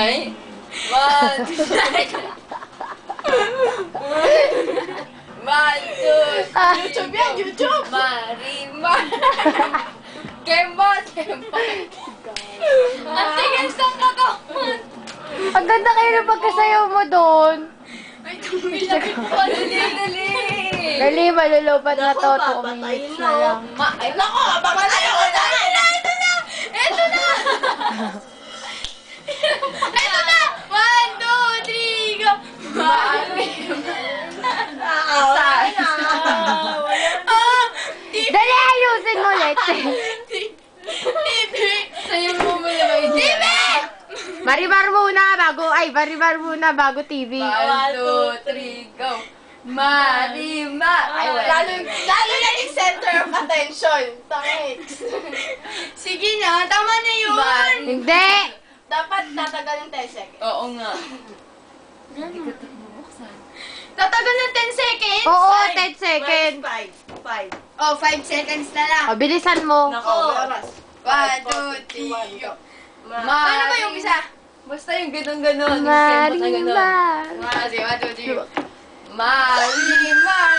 Ay? One, two, one, two, YouTube yan, YouTube! Marimar. Kembot, kembot. Ang tigil sa katawan. Ang ganda kayo ng pagkasayaw mo doon. Ay, tumilapit ko. Dali. Dali, malulupat na to. 2 minutes na lang. Ay, nako! Papalayo ko na! Ito na! Ito na! Ito na! 1, 2, 3, go! Dali, ayusin mo ulit. TV! Sa'yo mo mo naman yung TV! Marimar muna bago TV. 1, 2, 3, go! Marimar! Ay, wala. Lalo yan yung center of attention. Thanks. Sige na, tama na yun! Hindi! Dapat tatagal ng 10 seconds. Oo nga. Hindi ko ito bubuksan. Tatagal ng 10 seconds? Oo, 10 seconds. 5. Oh, 5 seconds na lang. O, bilisan mo. Nako, oras. 1, 2, 3, go! Paano ba yung isa? Basta yung ganun-ganun. Marimar. Sige, 1, 2, 3, go. Marimar!